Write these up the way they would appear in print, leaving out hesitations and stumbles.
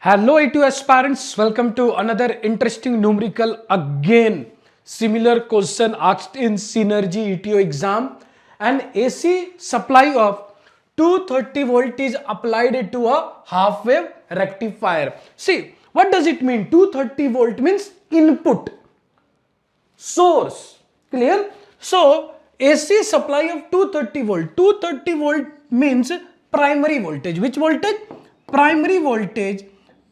Hello A2 aspirants, welcome to another interesting numerical again. Similar question asked in Synergy ETO exam. An AC supply of 230 volt is applied to a half wave rectifier. See, what does it mean? 230 volt means input, source. Clear? So, AC supply of 230 volt. 230 volt means primary voltage. Which voltage? Primary voltage.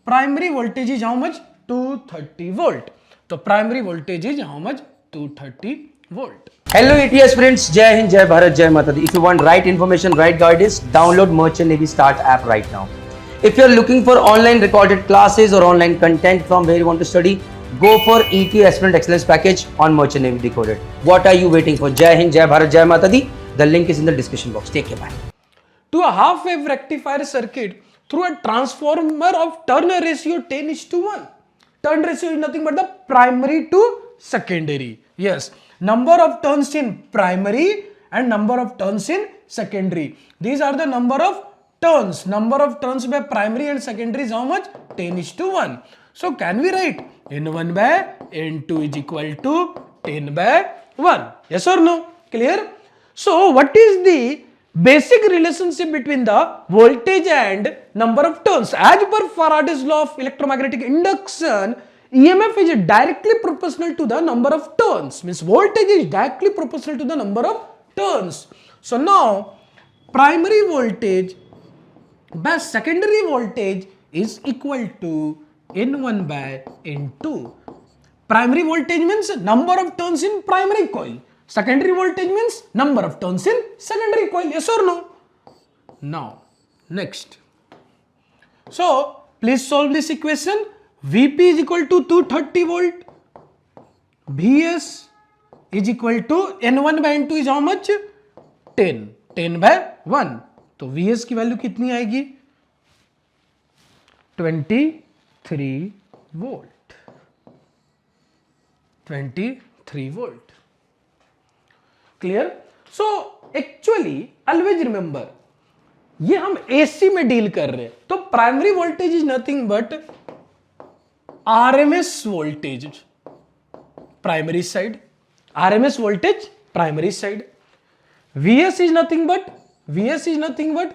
Primary voltage is how much? 230 volt. So primary voltage is how much? 230 volt. Hello AT aspirants, Jai Hind, Jai Bharat, Jai Mata Di. If you want right information, right guidance, download Merchant Navy Start app right now. If you are looking for online recorded classes or online content from where you want to study, go for ET Aspirant Excellence Package on Merchant Navy Decoded. What are you waiting for? Jai Hind, Jai Bharat, Jai Mata Di. The link is in the description box. Take care, bye. To a half wave rectifier circuit through a transformer of turn ratio 10:1. Turn ratio is nothing but the primary to secondary. Yes, number of turns in primary and number of turns in secondary. These are the number of turns. Number of turns by primary and secondary is how much? 10:1. So can we write N1 by N2 is equal to 10 by 1? Yes or no? Clear? So what is the basic relationship between the voltage and number of turns? As per Faraday's law of electromagnetic induction, EMF is directly proportional to the number of turns. Means voltage is directly proportional to the number of turns. So now primary voltage by secondary voltage is equal to N1 by N2. Primary voltage means number of turns in primary coil. Secondary voltage means number of turns in secondary coil. Yes or no? Now, next. So, please solve this equation. Vp is equal to 230 volt. Vs is equal to N1 by N2 is how much? 10. 10 by 1. तो Vs की value कितनी आएगी? 23 volt. 23 volt. Clear? So actually always remember, ये हम AC में deal कर रहे हैं, तो primary voltage is nothing but RMS voltage primary side, RMS voltage primary side. VS is nothing but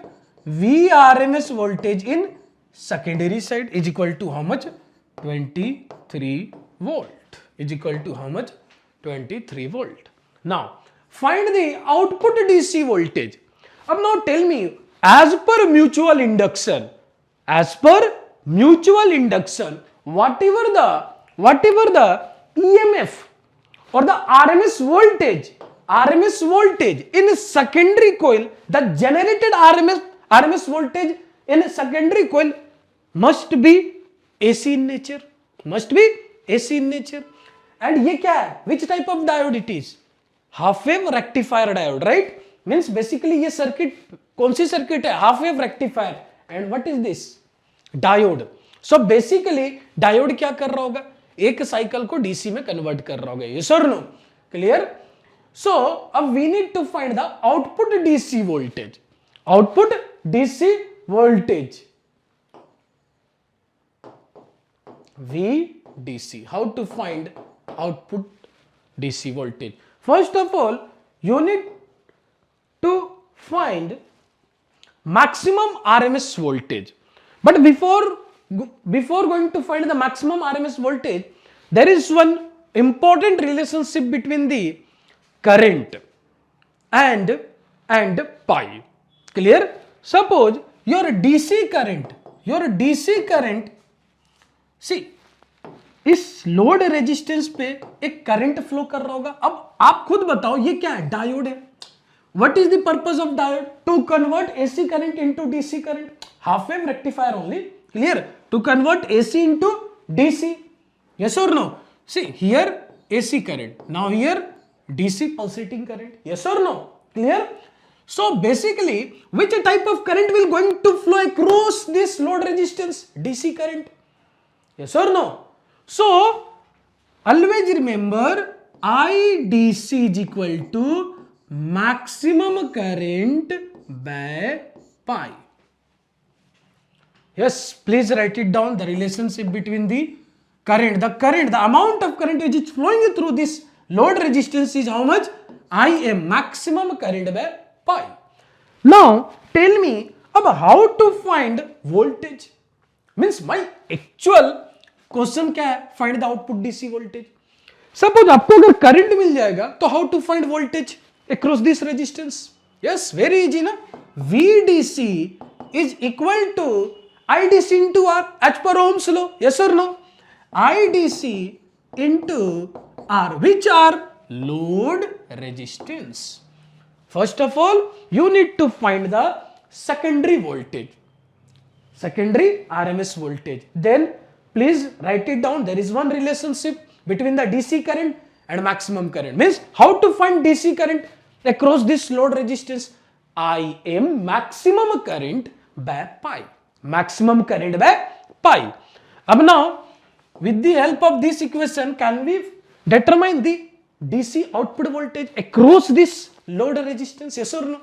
V RMS voltage in secondary side is equal to how much? 23 volt is equal to how much? 23 volt. Now find the output DC voltage. Now tell me, as per mutual induction, whatever the EMF or the RMS voltage in secondary coil, the generated RMS voltage in secondary coil must be AC in nature. And ये क्या है? Which type of diode it is? Half wave rectifier diode, right? Means basically ये circuit कौन C circuit है? Half wave rectifier. And what is this? Diode. So basically diode क्या कर रहा होगा? एक साइकिल को डीसी में कन्वर्ट कर रहा होगा. यस और नो? क्लियर? सो अब we need to find the output DC voltage. VDC. How to find output DC voltage? First of all, you need to find maximum RMS voltage. But before going to find the maximum RMS voltage, there is one important relationship between the current and pi. Clear? Suppose your DC current, see, इस load resistance पे एक current flow कर रहा होगा. अब आप खुद बताओ ये क्या है? डायोड है. What is the purpose of diode? To convert AC current into DC current. Half wave rectifier only. Clear? To convert AC into DC. Yes और no? See here AC current, now here DC pulsating current. Yes और no? Clear? So basically, which type of current will going to flow across this load resistance? DC current. Yes or no? So, always remember IDC is equal to maximum current by pi. Yes, please write it down. The relationship between the amount of current which is flowing through this load resistance is how much? Im, maximum current by pi. Now tell me about how to find voltage. Means my actual question क्या है? Find the output DC voltage. Suppose आपको अगर current मिल जाएगा तो how to find voltage across this resistance? Yes, very easy ना. VDC is equal to IDC into R as per Ohm's law. Yes or no? IDC into R. Which are load resistance. First of all, you need to find the secondary voltage. Secondary RMS voltage. Then please write it down. There is one relationship between the DC current and maximum current. Means how to find DC current across this load resistance? Im, maximum current by pi. Maximum current by pi. Ab now with the help of this equation can we determine the DC output voltage across this load resistance? Yes or no?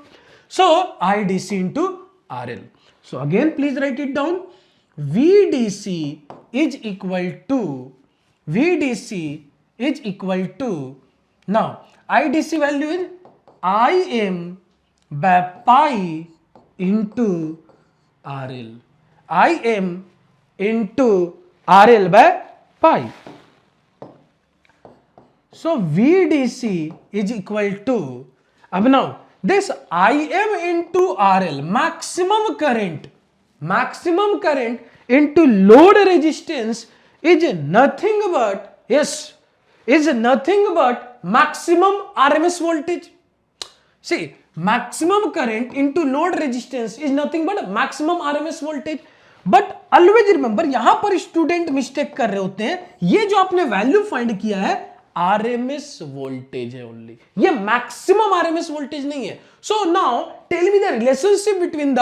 So IDC into RL. So again please write it down. VDC is equal to now IDC value is Im by pi into RL. Im into RL by pi. So VDC is equal to, अब now this Im into RL, maximum current into load resistance is nothing but, yes, is nothing but maximum RMS voltage. See, maximum current into load resistance is nothing but maximum RMS voltage. But always remember, यहां पर student mistake कर रहे होते हैं. ये जो आपने value find किया है आरएमएस वोल्टेज है ओनली, ये मैक्सिमम आरएमएस वोल्टेज नहीं है. So now tell me the relationship between the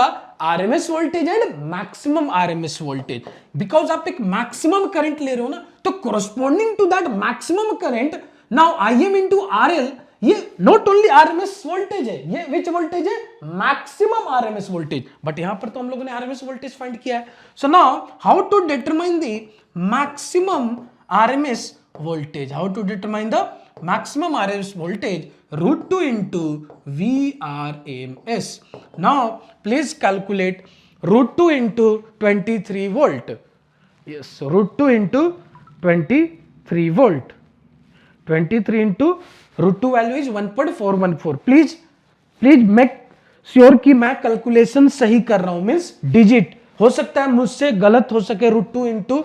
RMS voltage and maximum RMS voltage. Because आप एक मैक्सिमम करंट ले रहे हो ना, तो corresponding to that maximum current now Im into RL, ये नॉट ओनली आरएमएस वोल्टेज है, ये विच वोल्टेज है? Maximum RMS voltage. बट यहां पर तो हम लोगों ने आरएमएस वोल्टेज फाइंड किया है. So now how to determine the maximum RMS voltage? How to determine the maximum RMS voltage? √2 into VRMS. Now please calculate √2 into 23 volt. Yes, √2 into 23 volt. 23 into √2 value is 1.414. Please make sure कि मैं calculation सही कर रहा हूं. Means digit हो सकता है मुझसे गलत हो सके, √2 into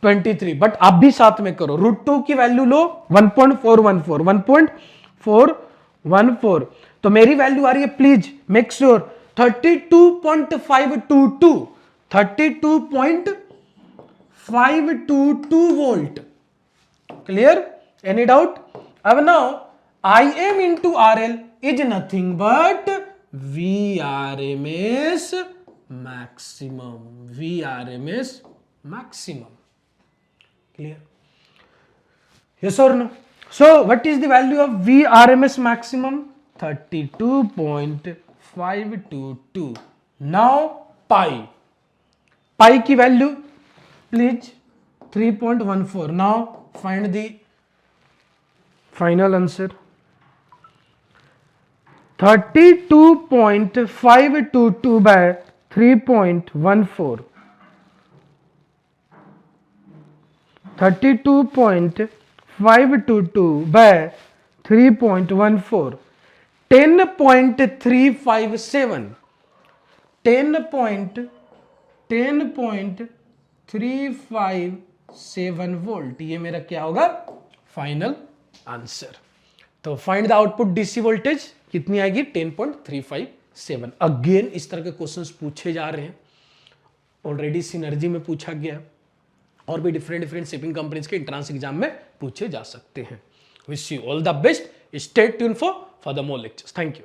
23, बट आप भी साथ में करो. √2 की वैल्यू लो 1.414. तो मेरी वैल्यू आ रही है, please make sure 32.522 volt. Clear? Any doubt? अब now Im into RL is nothing but VRMS maximum. Clear? Yes or no? So what is the value of VRMS maximum? 32.522. Now pi की value please 3.14. Now find the final answer. 32.522 by 3.14. 32.522 by 3.14. 10.357. 10.357 volt. ये मेरा क्या होगा? Final answer. तो find the output DC voltage कितनी आएगी? 10.357. Again इस तरह के क्वेश्चंस पूछे जा रहे हैं. ऑलरेडी सिनर्जी में पूछा गया, और भी डिफरेंट शिपिंग कंपनीज के एंट्रेंस एग्जाम में पूछे जा सकते हैं. Wish you all the best. Stay tune for the more lectures. Thank you.